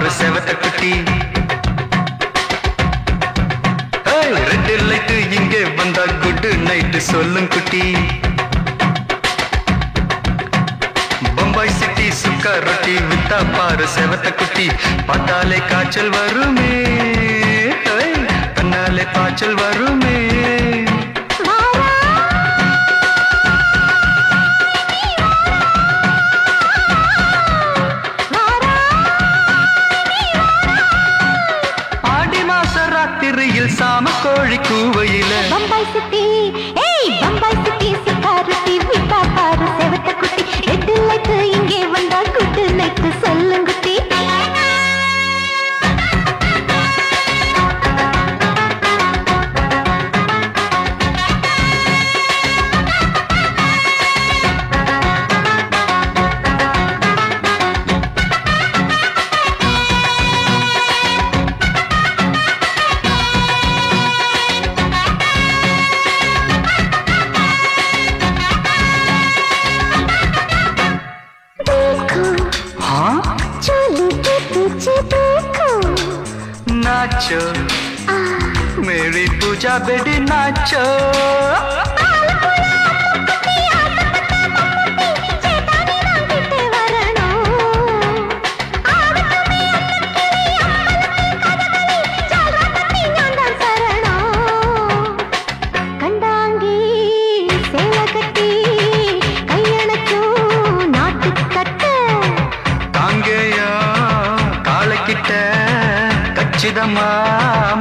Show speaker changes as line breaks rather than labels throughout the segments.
பாரு செவத்த குட்டி. ரெட் லைட் இங்கே வந்தா குட் நைட் சொல்லும் குட்டி. பம்பாய் சிட்டி சுக்கா ரொட்டி வித்தா பாரு செவத்த குட்டி. பார்த்தாலே காய்ச்சல் வருமே, தன்னாலே காய்ச்சல் வருமே. ராத்திரியில் சாம கோழி கூவையில
பம்பாய் சிட்டி, பம்பாய் சிட்டி சுக்கா ரொட்டி வித்தா பாரு செவத்த குட்டி. ரெட் லைட் இங்கே வந்தா குட் நைட் சொல்லும் குட்டி.
नाचो मेरी पूजा बेटी नाचो.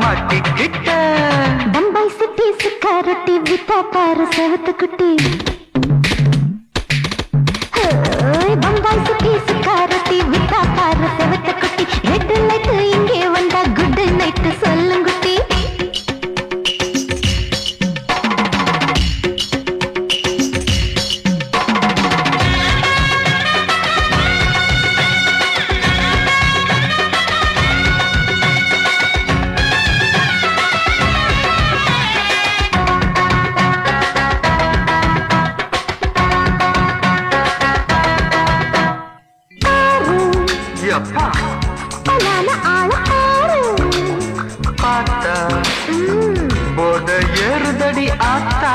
மாட்டிக்கிட்ட
பம்பாய் சிட்டி சுக்கா ரொட்டி வித்தா பாரு செவத்த குட்டி. பம்பாய் சிட்டி சுக்கா ரொட்டி வித்தா பாரு செவத்த குட்டி. ரெட் லைட் இங்கே வந்தா குட் நைட் சொல்லும் குட்டி.
பார்த்தா போத ஏறுதடி ஆத்தா.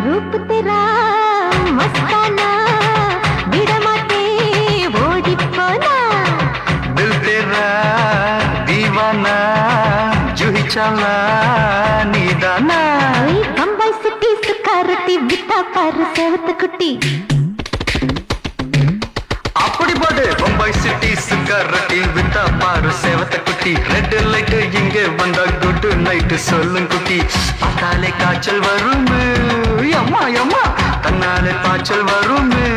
रूप तेरा मस्ताना बिड़माते ओडी पोना.
दिल तेरा दीवाना जूही चला नीदाना.
बम्बई सिटी सुखा रोटी विता पाரு செவத்த குட்டி.
அப்படி போடு பம்பாய் சிட்டி சுக்கா ரொட்டி வித்தா பாரு செவத்த குட்டி. ரெட் லைட் இங்கே வந்தா குட் நைட் சொல்லும் குட்டி. பார்த்தாலே காய்ச்சல் வருமே, அம்மா அம்மா தன்னாலே காய்ச்சல் வருமே.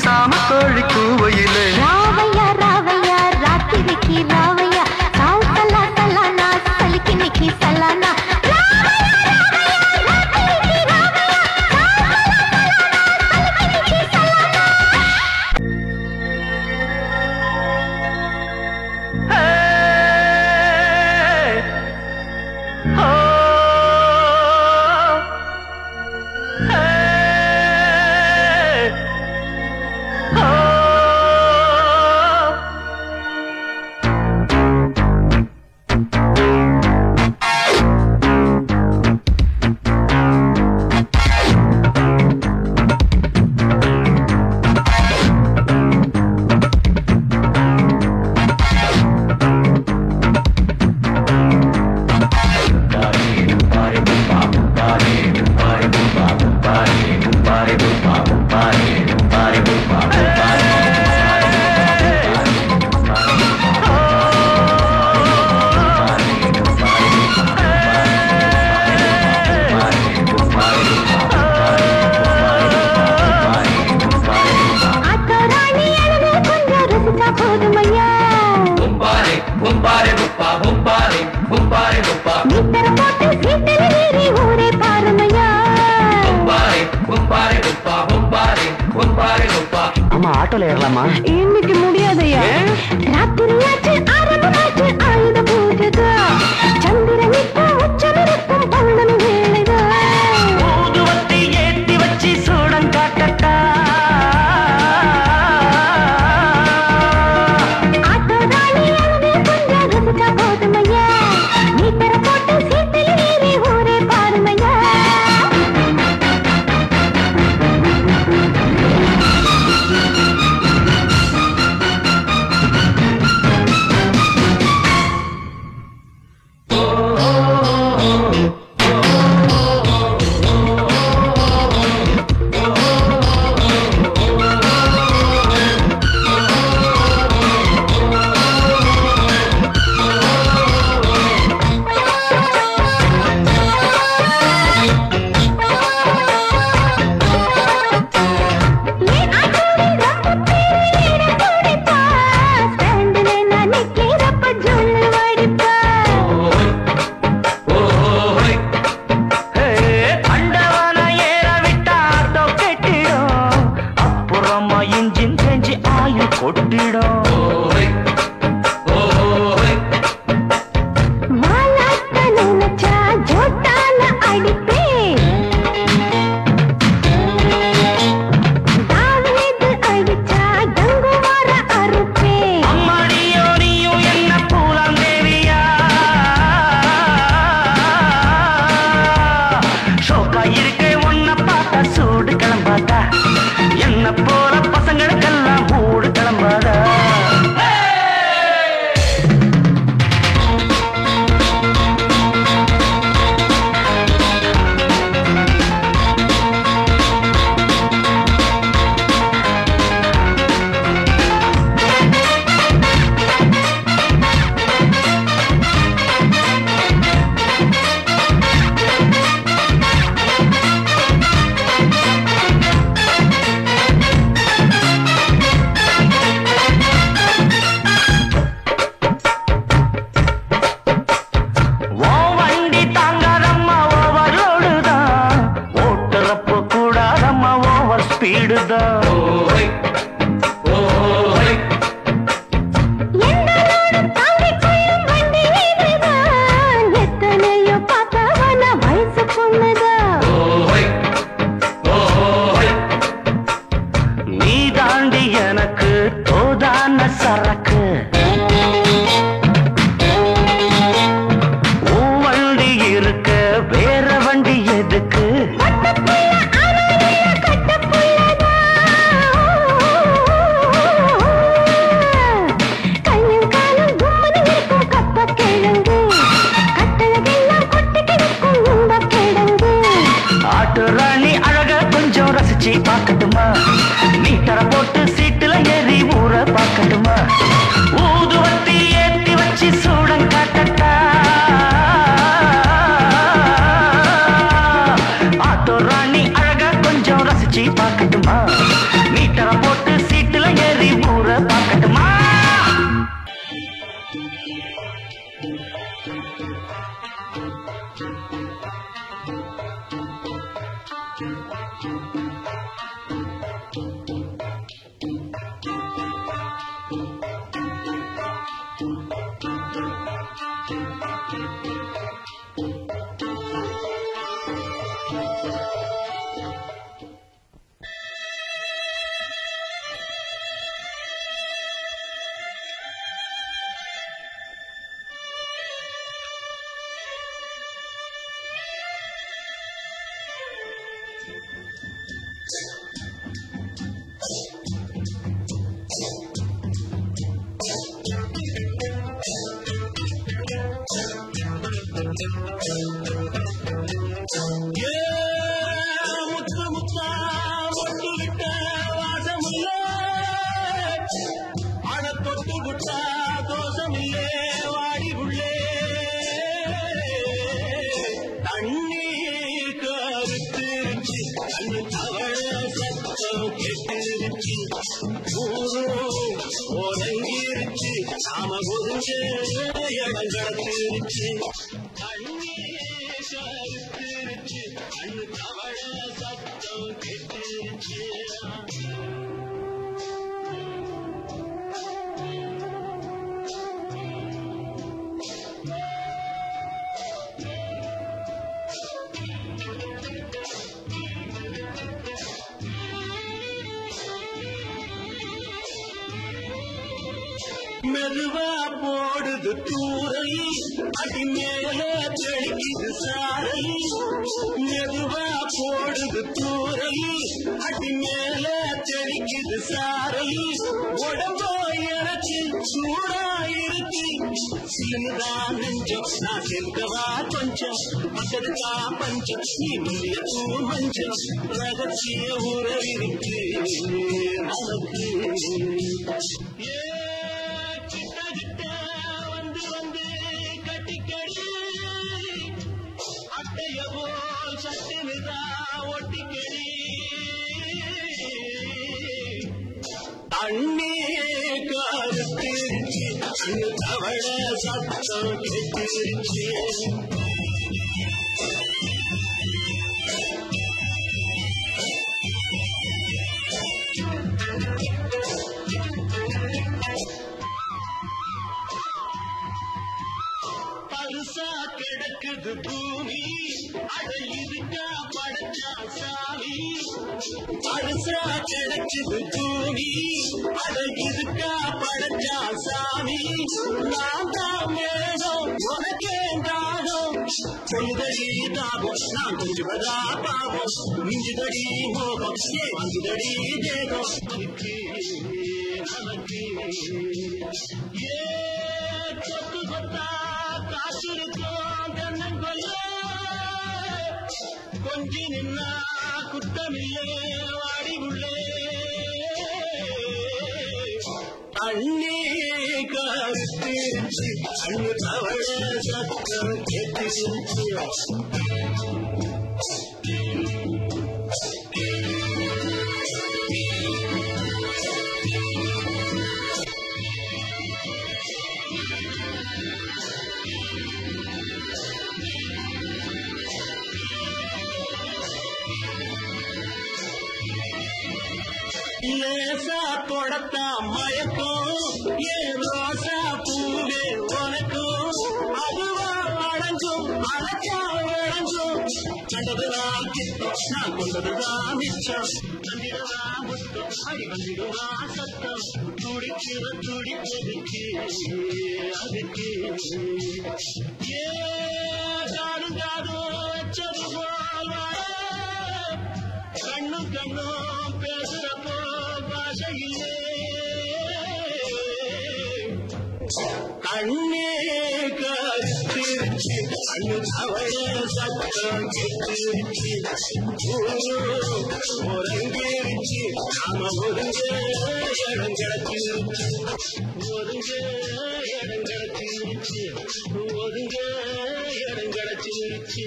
சாம கோழி கூவையிலே
ராவையா ராவையா ராத்திரிக்கு ராவையா சால் சலா சலானா சலிக்கு நிக்கி சலானா.
ஆமா ஆட்டோல ஏறலாமா?
இன்னைக்கு முடியாதையா? ராத்திரியாச்சு ஆரம்பமாச்சு ஆயுத பூஜைதா. சந்திரனிட்டு உச்சமிருக்கும் பௌர்ணமி வேளைதா.
ஊதுவத்தி ஏத்தி வச்சு சூடம் காட்டட்டா.
ஆட்டோதானி அழுது கொஞ்சம் ரசிச்சா போதுமையா. மீட்டர போட்டு சீட்டில் ஏறி ஊரே பாருமையா.
கண்ணே கருத்திருச்சு அண்ணு தவழ சத்தம் கெட்டுருச்சு. மெதுவா போடுது தூரை அடி மேல தெளிக்குது சாரை. மெதுவா போடுது தூரை அடி மேல தெளிக்குது சாரை. உடம்போ எனக்கு சூடாயிருக்கு சின்னதான் நெஞ்சம் நான் செல்கவா கொஞ்சம் மக்களுக்கா பஞ்சம் நீ முன்னிய பூ மஞ்சம் ரகசிய உறவிருக்கு நமக்கு. வந்து வந்து கட்டிக்கடி அட்டைய போல் சட்டினுதா ஒட்டிக்கடி. அண்ணே கருத்திருச்சு அண்ணு தவழ சத்தம் கெட்டிருச்சு. பருசா கிடக்குது பூமி அட இதுக்கா படைச்சா சாமி. பருசா கிடக்குது பூமி அட இதுக்கா படைச்சா சாமி. நான் தான் வேணும் உனக்கே தாகம் சொல்லுதடி தாபம் நான் கொஞ்சுவதா பாவம் மிஞ்சுதடி மோகம் வந்துதடி தேகம் நமக்கு. ஏ கொத்து கொத்தா காசிருக்கோம் தென்னங்கொல்ல கொஞ்சி நின்னா குத்தமில்லே வாடி உள்ளே. அண்ணே கருத்திருச்சு அண்ணு தவழ சத்தம் கெட்டிருச்சு. லேசா தொடத்தா மயக்கும் ஏன் ரோசா பூவே உனக்கும் அதுவா அடங்கும் அழகா விளங்கும். கண்டதுதான் கிட்டம் நான் கொண்டதுதான் மிச்சம் தந்திரதான் முத்தம் அடி வந்திடுவா சத்தம் துடிக்கிற துடிப்பதுக்கு அதுக்கு. ஏ காடும் காடும் வச்சது போல் கண்ணும் கண்ணும் பேசுறப்போ பாஷையிலே. கண்ணே கருத்திருச்சு கண்ணு தவழ சத்தம் கெட்டிருச்சு. ஒருங்கிருச்சு நாம ஒருங்க இடம் கிடச்சிருச்சு ஒருங்க இடம் கிடச்சிருச்சு ஒருங்க இடம் கிடச்சிருச்சு.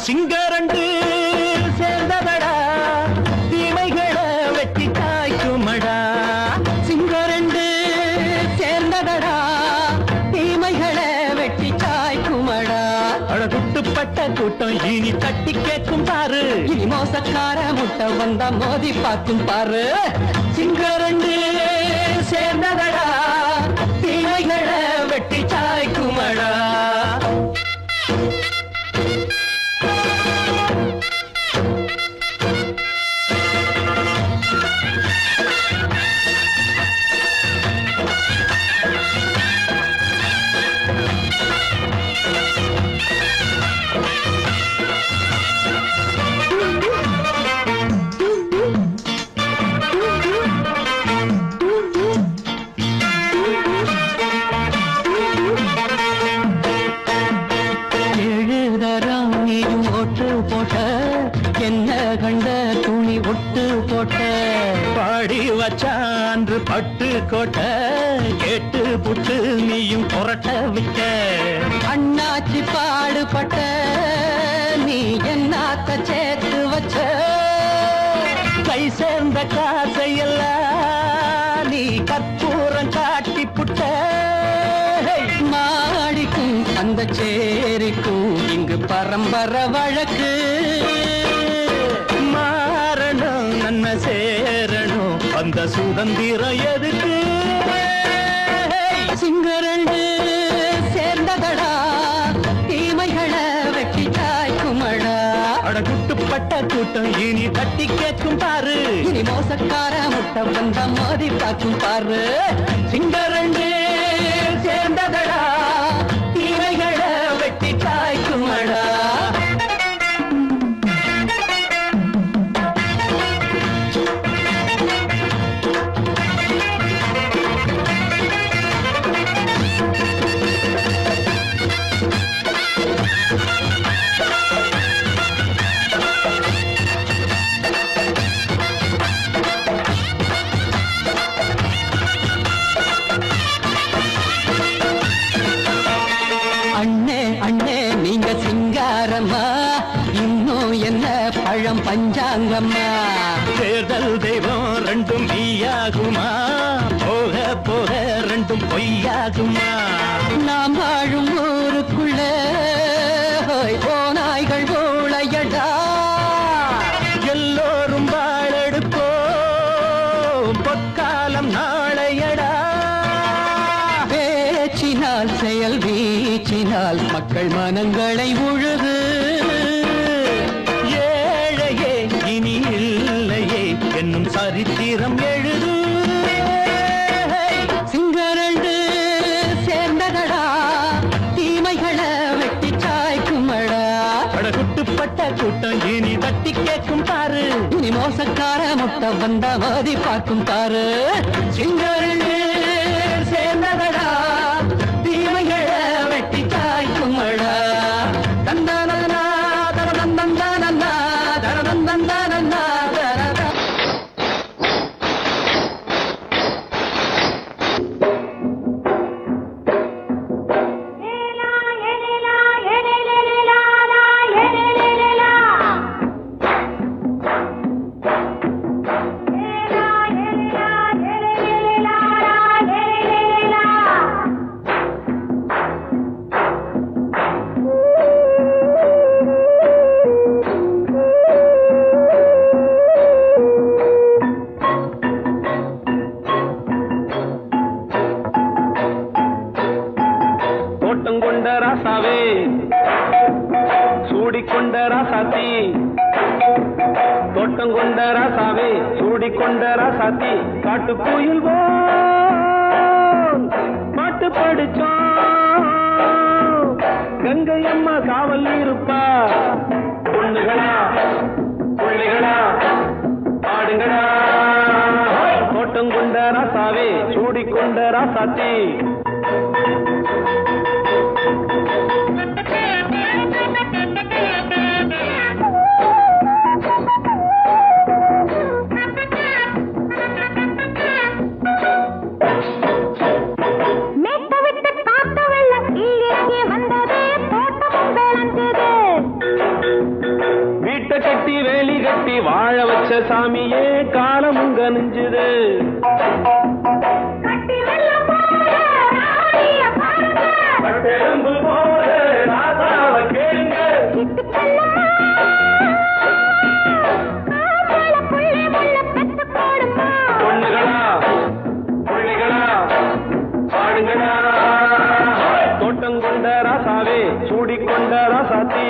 சிங்கரண்டு சேர்ந்ததடா தீமைகளை வெட்டி காய்க்குமடா. சிங்கரண்டு சேர்ந்ததடா தீமைகளை வெட்டி காய்க்குமடா. அழகுட்டுப்பட்ட கூட்டம் இனி தட்டி கேட்கும் பாரு. இனி மோசக்கார முட்டை வந்தா மோதி பார்க்கும் பாரு. சிங்கரண்டு சேர்ந்ததடா தீமைகளை வெட்டி காய்க்குமடா. என்ன கண்ட துணி ஒட்டு போட்ட பாடி வச்சான்று பட்டு கோட்ட கேட்டு புட்டு நீயும் புரட்ட விட்ட. அண்ணாச்சி பாடுபட்ட நீ என்னாத்த சேர்த்து வச்ச கை சேர்ந்த காசையெல்லாம் நீ கற்பூரம் காட்டி புட்ட மாடிக்கும் அந்த சேரிக்கும் இங்கு பரம்பரை வழக்கு மாறணும் நன்மை சேரணும் அந்த சுதந்திரம் எதுக்கு சிங்கரண்டு சேர்ந்ததடா தீமைகளை வெட்டி காய்க்குமடா அட குட்டுப்பட்ட கூட்டம் இனி தட்டி கேட்கும் பாரு இனி மோசக்கார முட்டை வந்த மோதி பார்க்கும் பாரு சிங்கரண்டு சேர்ந்ததடா தீமைகளை வெட்டி காய்க்குமடா இன்னும் என்ன பழம் பஞ்சாங்கம்மா தேர்தல் தெய்வம் ரெண்டும் மெய்யாகுமா போக போக ரெண்டும் பொய்யாகுமா நாம் வாழும் ஊருக்குள்ள போனாய்கள் ஊழையடா எல்லோரும் வாழெடுப்போம் பொற்காலம் நாளையடா பேச்சினால் செயல் வீச்சினால் மக்கள் மனங்களை உழுது ஏழையே இனி இல்லையே என்னும் சரித்திரம் எழுது சிங்கரண்டு சேர்ந்ததடா தீமைகளை வெட்டி சாய்க்குமடா படகுட்டுப்பட்ட கூட்டம் இனி தட்டி கேட்கும் பாரு இனி மோசக்கார முட்டை வந்த மோதி பார்க்கும் பாரு சிங்கரண்டு சேர்ந்ததடா தீமைகளை வெட்டி காய்க்குமடா தந்தானா தரதந்தந்தானா தரதந்தந்தானா காட்டுக்குயில் பாட்டு படிச்சோம் கங்கை அம்மா காவல் இருப்பா பொண்ணுகளா பிள்ளைகளா ஆடுங்களா தோட்டம் கொண்ட ராசாவே சூடிக்கொண்ட ராசாத்தி வாழ வச்ச சாமியே காலம் உங்க நெஞ்சுது பொண்ணுகளா பிள்ளைகளா பாடுங்களா தோட்டம் கொண்ட ராசாவே சூடிக்கொண்ட ராசாத்தி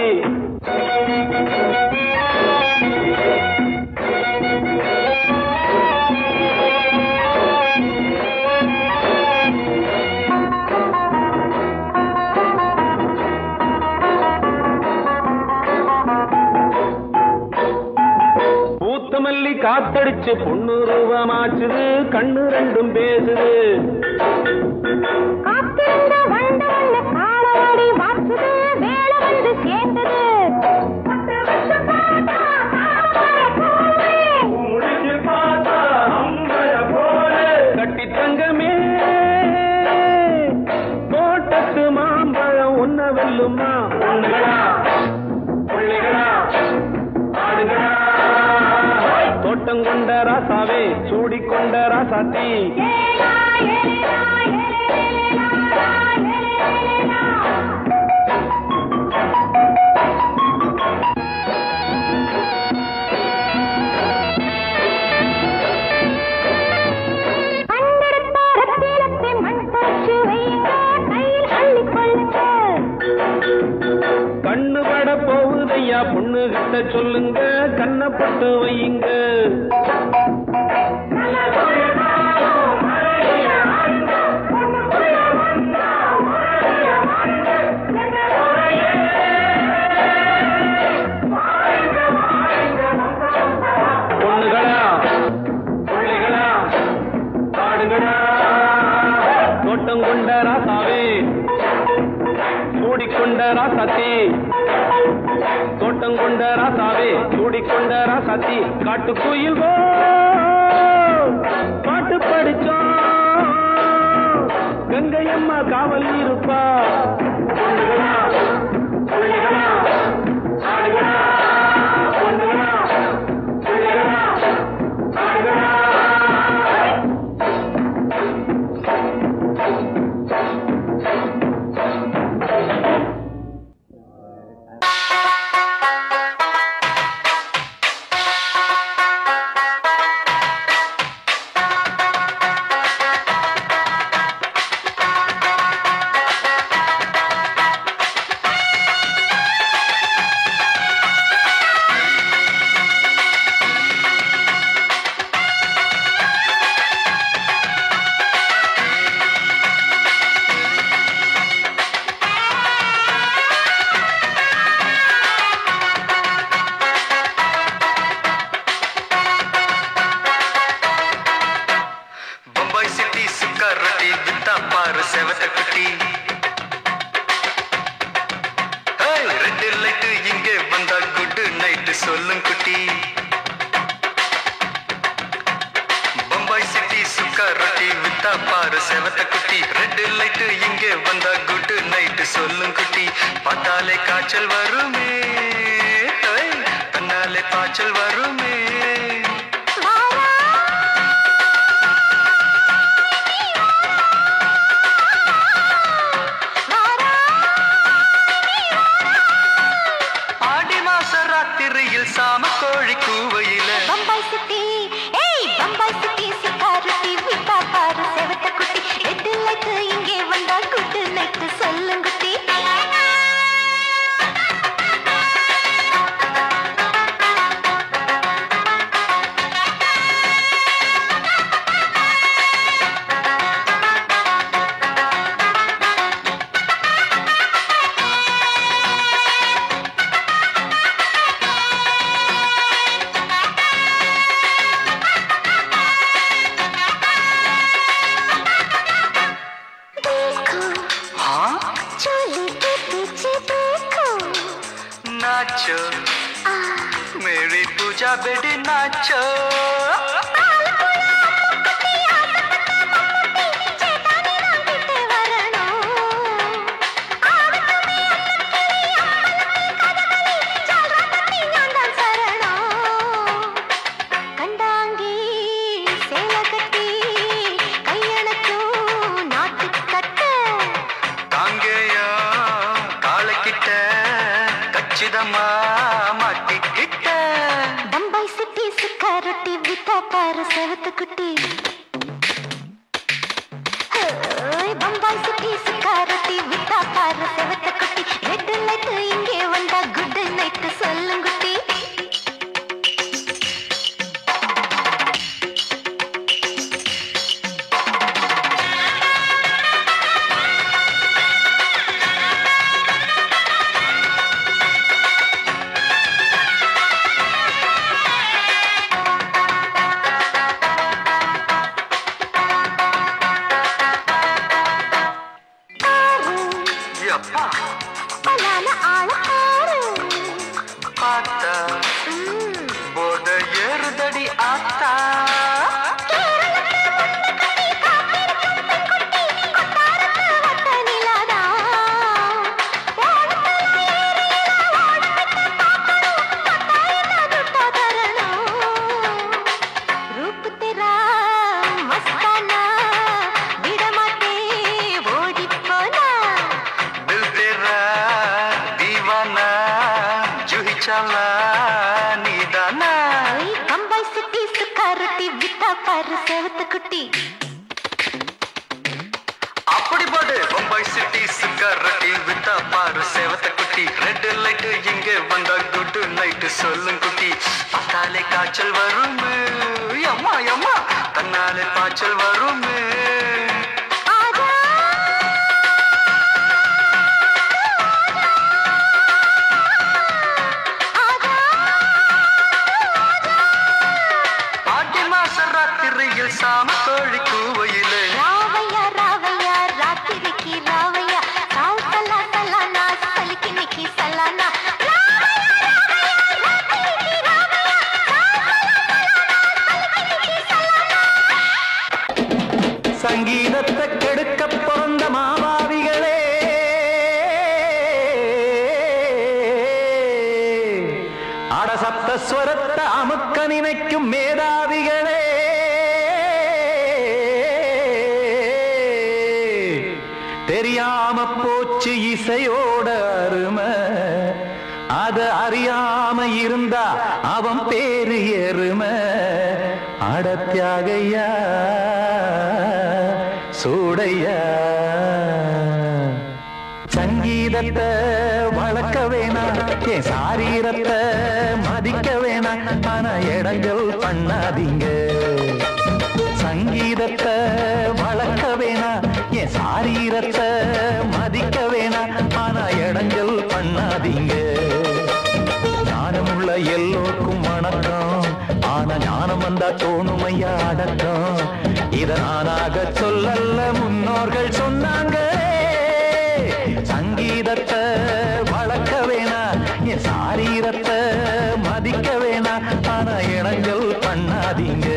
காத்தடிச்சு பொண்ணு ரூபமாச்சுது கண்ணு ரெண்டும் பேசுது கட்டி தங்கமே தோட்டத்து மாம்பழம் உன்ன வெல்லுமா பொண்ணுகளா பிள்ளைகளா ஆடுகளா தோட்டம் கொண்ட ராசாவே சூடிக்கொண்ட ராசாத்தி கண்ணு பட போகுதையா பொண்ணு கிட்ட சொல்லுங்க கண்ணப்பட்டு வையுங்க பொண்ணுகளா பிள்ளைகளா காடுகளா தோட்டம் கொண்ட ராசாவே சூடிக்கொண்ட ராசாத்தி தோட்டம் கொண்ட ராசாவே சூடிக்கொண்ட ராசாத்தி காட்டுக்குயில் பாட்டு படிச்சோம் கங்கையம்மா காவல் இருப்பா பொண்ணுகளா பிள்ளைகளா ஆடுகளா பொண்ணுகளா பிள்ளைகளா ஆடுகளா
செவத்த குட்டி ரெட் லைட் இங்கே வந்தா குட் நைட் சொல்லும் குட்டி பம்பாய் சிட்டி சுக்கா ரொட்டி வித்தா பாரு செவத்த குட்டி ரெட் லைட் இங்கே வந்தா குட் நைட் சொல்லும் குட்டி பார்த்தாலே காய்ச்சல் வருமே தன்னாலே பாய்ச்சல் வருமே சாம கோழி கூவையில
பம்பாய் சிட்டி பம்பாய் சிட்டி சிக்காரத்தி விட்டா பாரு செவத்த குட்டி ரெட் லைட் இங்கே வந்தா குட் நைட் சொல்லுங்குட்டி
नाचो मेरी पूजा बेटी नाचो
பம்பாய் சிட்டி சிக்காரத்தி விட்டா பாரு செவத்த குட்டி பம்பாய் சிட்டி சிக்காரத்தி விட்டா பாரு செவத்த குட்டி ரெட் லைட் இங்கே வந்தா குட் நைட் சொல்லுங்குட்டி
போத ஏறுதடி ஆத்தா
பாரு செவத்த குட்டி.
அப்படி போடு பம்பாய் சிட்டி சிக்காரட்டி வித்தா பாரு சேவத்த குட்டி. ரெட் லைட் இங்கே வந்தா குட் நைட் சொல்லும் குட்டி. பார்த்தாலே காய்ச்சல் வருமே அம்மா அம்மா தன்னாலே பாய்ச்சல் வருமே. ஆடி மாச ராத்திரியில் சாம கோழி கூவையிலே
ராவையா ராவையா ராத்திரிக்கு ராவையா சாவு சலா சலானா சலிக்கு நிக்கி சலானா.
சங்கீதத்தை கெடுக்க பிறந்த மாபாவிகளே, அடசப்த ஸ்வரத்தை அமுக்க நினைக்கும் மேதாவிகளே, தெரியாம போச்சு இசையோட அருமை, அத அறியாம இருந்தா அவன் பேரு எருமை. அடத்தியாகையா சூடையா சங்கீதத்தை வளர்க்க வேணாம், என் சாரீரத்தை மதிக்க வேணாம், ஆனா இடங்கள் பண்ணாதீங்க. சங்கீதத்தை வளர்க்க வேணாம், என் சாரீரத்தை மதிக்க வேணாம், ஆனா இடங்கள் பண்ணாதீங்க. ஞானமுள்ள எல்லோருக்கும் வணக்கம், ஆனா ஞானம் வந்தா தோணுமையா அடக்கம். இத நானாக சொல்லல்ல முன்னோர்கள் சொன்னாங்க. சங்கீதத்தை வளர்க்க வேணா, என் சாரீரத்தை மதிக்க வேணா, ஆனா இனங்கள் பண்ணாதீங்க.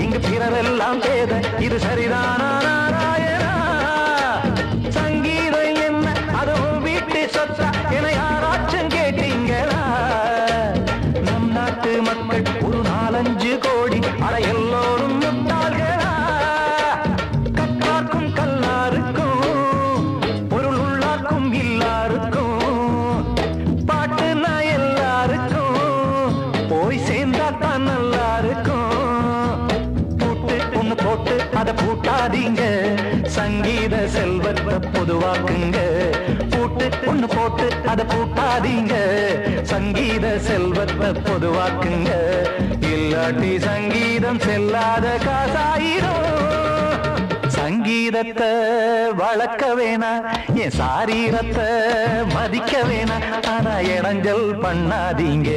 இங்கு பிறரெல்லாம் பேத, இது சரிதானா நாராயணா? சங்கீதம் என்ன அதுவும் வீட்டு சொத்தா என யாராச்சும் கேட்டீங்களா? நம் நாட்டு மக்கள் ஒரு 4-5 கோடி, அட எல்லோரும் முட்டாள்களா? கற்றார்க்கும் கல்லாருக்கும் பொருள் உள்ளார்க்கும் இல்லாருக்கும் பாட்டுனா எல்லாருக்கும் போய் சேர்ந்தா தான் நல்லா இருக்கும். போட்டு அத பூட்டாதீங்க, சங்கீத செல்வத்தை பொதுவாக்குங்க. பூட்டு ஒண்ணு போட்டு அத பூட்டாதீங்க, சங்கீத செல்வத்தை பொதுவாக்குங்க. இல்லாட்டி சங்கீதம் செல்லாத காசாயிரும். சங்கீதத்தை வளர்க்க வேணா, என் சாரீரத்தை மதிக்க வேணா, ஆனா இடைஞ்சல் பண்ணாதீங்க.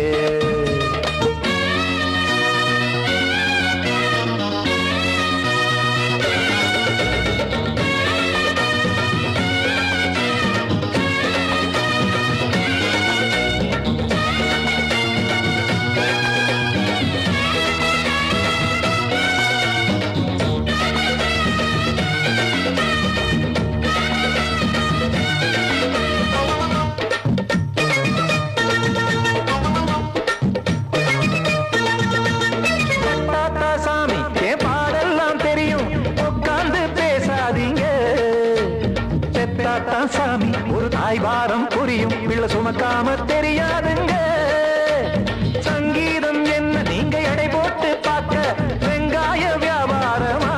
சாமி ஒரு தாய் வாரம் புரியும், பிள்ளை சுமக்காம தெரியாதுங்க. சங்கீதம் என்ன நீங்க எடை போட்டு பார்க்க வெங்காய வியாபாரமா?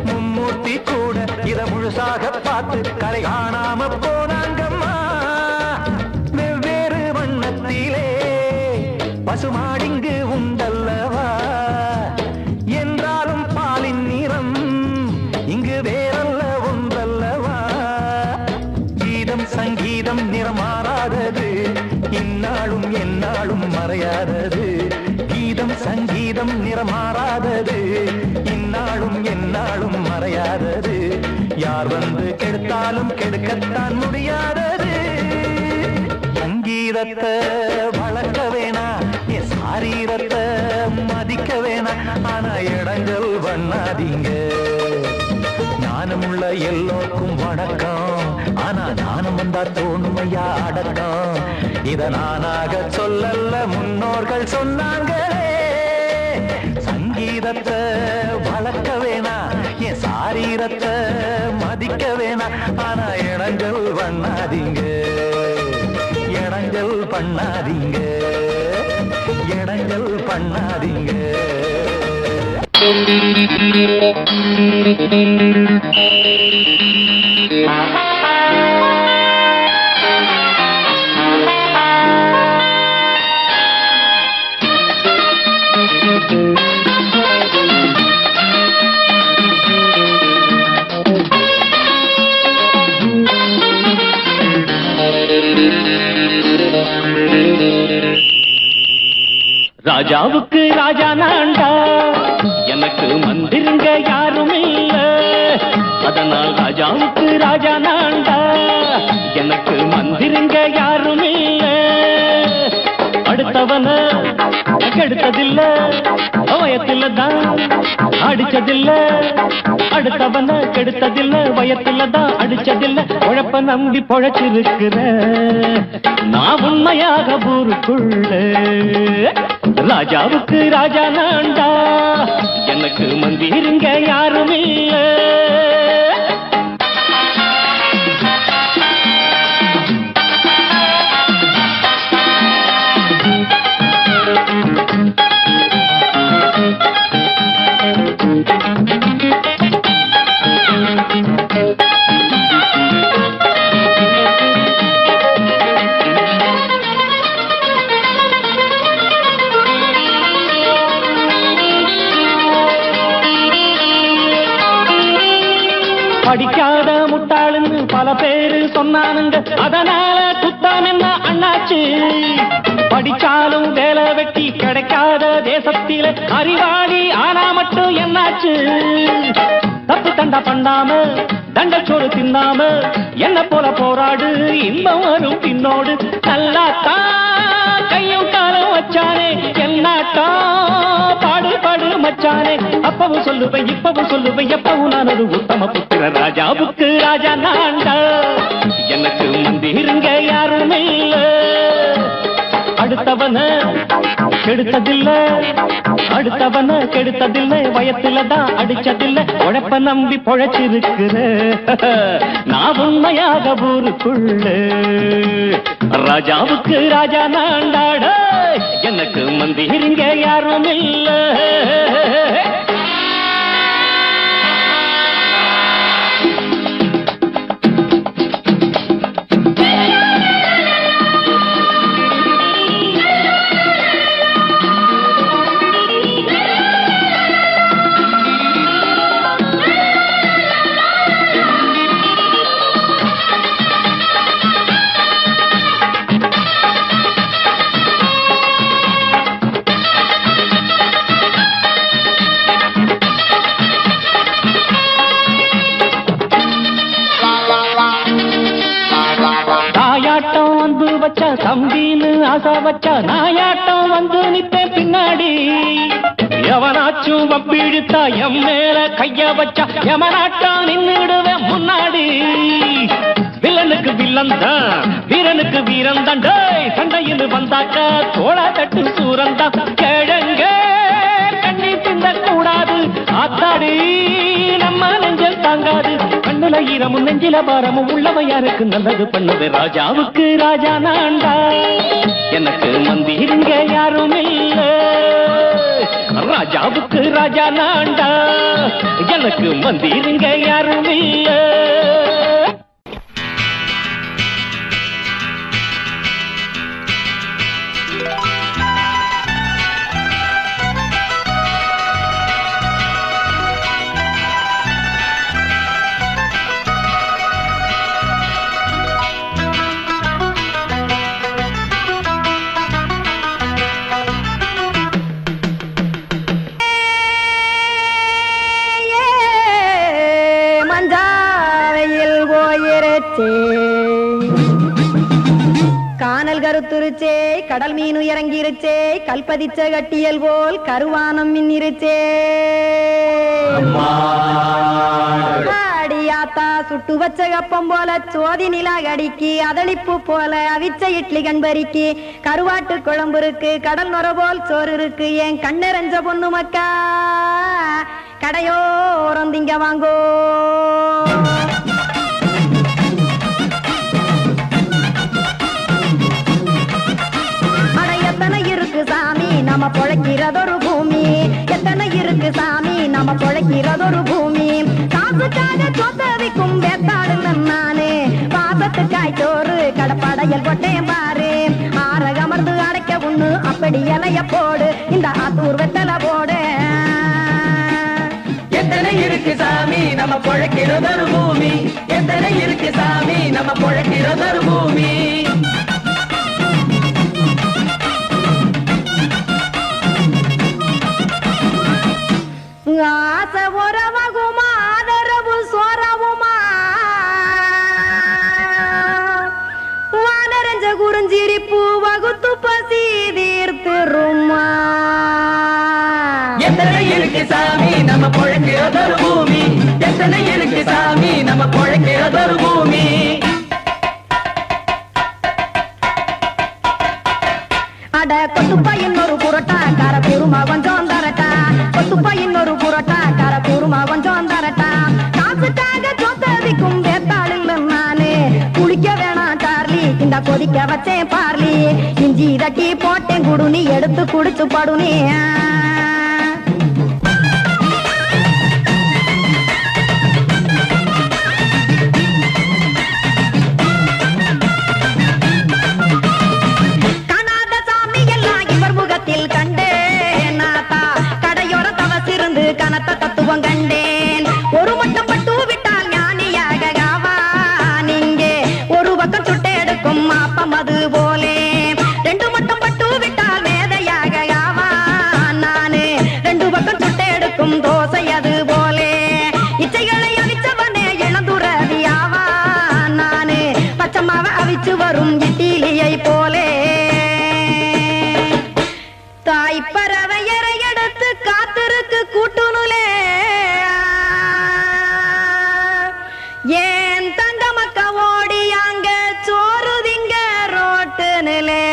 மும்மூர்த்தி கூட இத முழுசாக பார்த்து கரை காணாம போனாங்கம்மா. வெவ்வேறு வண்ணத்திலே பசுமாடிங்கு உண்டல்லவா? என்றாலும் பாலின் நிறம் இங்கு வேறல்ல ஒன்றல்லவா? சங்கீதம் நிறமாறாதது, இந்நாளும் எந்நாளும் மறையாதது. கீதம் சங்கீதம் நிறமாறாதது, இந்நாளும் எந்நாளும் மறையாதது. யார் வந்து கெடுத்தாலும் கெடுக்கத்தான் முடியாதது. சங்கீதத்தை வளர்க்க வேணா, என் சாரீரத்தை மதிக்க வேணா, ஆனா இடங்கள் பண்ணாதீங்க. ஞானமுள்ள எல்லோருக்கும் வணக்கம், ஆனா ஞானம் வந்தா தோணுமையா அடக்கம். இத நானாக சொல்லல, முன்னோர்கள் சொன்னாங்களே. சங்கீதத்தை வளர்க்க வேணா, என் சாரீரத்தை மதிக்க வேணா, ஆனா இடங்கள் பண்ணாதீங்க, இடங்கள் பண்ணாதீங்க, இடங்கள் பண்ணாதீங்க.
ராஜாவுக்கு ராஜா நான்டா, எனக்கு மந்திருங்க யாரும் இல்ல. அதனால் ராஜாவுக்கு ராஜா நான்டா, எனக்கு மந்திருங்க யாரும் இல்ல. அடுத்தவன கெடுத்ததில்ல, வயத்தில தான் அடிச்சதில்ல. அடுத்தவன கெடுத்ததில்ல, வயத்தில தான் அடிச்சதில்ல. உழப்ப நம்பி பொழைச்சிருக்கிற நான் உண்மையாக ஊருக்குள்ள. ராஜாவுக்கு ராஜா நான்டா, எனக்கு மந்திருங்க யாரும் இல்ல. படிக்காத முட்டாளுன்னு பல பேரு சொன்னானுங்க, அதனால குத்தம் என்ன அண்ணாச்சு. படிச்சாலும் வேலை வெட்டி கிடைக்காத தேசத்தில அறிவாளி ஆனா மட்டும் என்னாச்சு. தப்பு தண்டா பண்ணாம தண்டச்சோறு தின்னாம என்ன போல போராடு, இன்பம் வரும் பின்னோடு. நல்லாத்தா கையும் காலம் வச்சானே, என்னாட்டா பாடு பாடு மச்சானே. அப்பவும் சொல்லுவேன், இப்பவும் சொல்லுவேன், எப்பவும் நான் ஒரு உத்தம புத்திர. ராஜாவுக்கு ராஜா நான்டா, எனக்கு மந்திருங்க யாரும் இல்ல. அடுத்தவன கெடுத்ததில்ல, அடுத்தவன கெடுத்ததில்ல, வயத்தில தான் அடிச்சதில்ல. உழைப்ப நம்பி பொழைச்சிருக்கிற நான் உண்மையாக ஊருக்குள்ள. ராஜாவுக்கு ராஜா நான்டாட, எனக்கு மந்திருங்க யாரும் இல்ல. வச்சா தம்பின்னு ஆசா வச்சா நாயாட்டம் வந்து நிப்பேன் பின்னாடி. எவனாச்சும் வப்பிழுத்தா எம் மேல கைய வச்சா எவனாட்டம் நின்னுடுவேன் முன்னாடி. வில்லனுக்கு வில்லன் தான், வீரனுக்கு வீரன் தான். சண்டையில் வந்தாக்க தோள தட்டு சூரன் தான். கிழங்க கண்ணி தின்ன கூடாது, ஆத்தாடி நம்ம நெஞ்சல் தாங்காது. கண்ணுல ஈரமும் நெஞ்சில பாரமும் உள்ளவன் யாருக்கு நல்லது பண்ணுது. ராஜாவுக்கு ராஜா நான்டா, எனக்கு மந்திருங்க யாரும் இல்ல. ராஜாவுக்கு ராஜா நான்டா, எனக்கு மந்திருங்க யாரும் இல்ல.
கருத்துருச்சே கானல் கருத்துருச்சே கடல் மீன் இறங்கிருச்சே கல்பதிச்ச கட்டியல் போல் கருவானம் மின்னிருச்சே அடியாத்தா சுட்டு வச்ச கப்பம் போல சோதி நிலா கடிக்கு அதளிப்பு போல அவிச்ச இட்லி கண்பறிக்கு கருவாட்டு குழம்பு இருக்கு கடல் நுர போல் சோறு இருக்கு என் கண்ணெரஞ்ச பொண்ணு மக்கா கடையோரம் திங்க வாங்கோ எத்தனை இருக்கு சாமி நம்ம பொழைக்கிறதொரு பூமி எத்தனை இருக்கு சாமி நம்ம பொழைக்கிறதொரு பூமி காசுக்காக சொத்தவிக்கும் வேத்தாடுங்க நானே பாசத்துக்காய் சோறு கடப்படையல் போட்டேன் பாரு ஆரகமர்ந்து அடைக்க ஒண்ணு அப்படி இலைய போடு இந்த ஆத்தூர் வெத்தலை போடு
எத்தனை இருக்கு சாமி நம்ம பொழைக்கிறதொரு பூமி எத்தனை இருக்கு சாமி நம்ம பொழைக்கிறதொரு பூமி
ஆசை உறவகுமா ஆதரவு சோரவுமா வானரஞ்ச குறிஞ்சிரிப்பு வகுத்து பசி தீர்த்துருமா
எத்தனை இருக்கு சாமி நம்ம பொழைக்கிறதொரு பூமி எத்தனை இருக்கு சாமி நம்ம பொழைக்கிறதொரு பூமி
அட கொத்துப்பா இன்னொரு புரோட்டா கார குருமா கொஞ்சம் தரட்டா கொத்துப்பா இன்னொரு புரோட்டா கார குருமா கொஞ்சம் தரட்டா காசுக்காக சொத்ததிக்கும் வேத்தாளில் நானு குளிக்க வேணாம் சார்லி இந்த கொதிக்க வச்சேன் பார்லி இஞ்சி தட்டி போட்டேன் குடுனி எடுத்து குடிச்சு படுனி தத்துவம் கண்டேன் ஒரு மட்டம் பட்டு விட்டால் ஞானியாக காவா நீங்கே ஒரு பக்கம் சுட்டு எடுக்கும் மாப்பம் அது போலே ரெண்டு மட்டம் பட்டு விட்டால் மேதையாக காவா நானு ரெண்டு பக்கம் சுட்டு எடுக்கும் தோசை அது போலே இச்சைகளை அவிச்சவனே இளந்துறவியாவா நானு பச்சமாவ அவிச்சு வரும் இட்டிலியை போலே தாய் பறவையரை எடுத்து காத்திருக்கு கூட்டுனுலே ஏன் தங்க மக்க ஓடி அங்க சோறுதிங்க ரோட்டு நிலே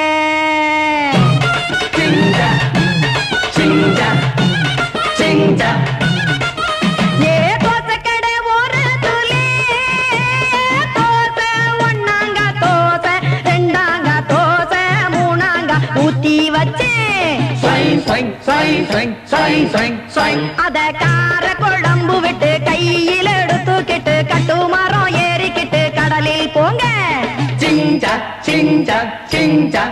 ஏ தோசை கடை ஒரு துளி தோசை ஒன்னாங்க தோசை ரெண்டாங்க தோசை மூணாங்க ஊத்தி வச்சே அத கார குழம்பு விட்டு கையில் எடுத்துக்கிட்டு கட்டு மரம் ஏறிக்கிட்டு கடலில் போங்க
சிங்சா சிங்சா சிங்சா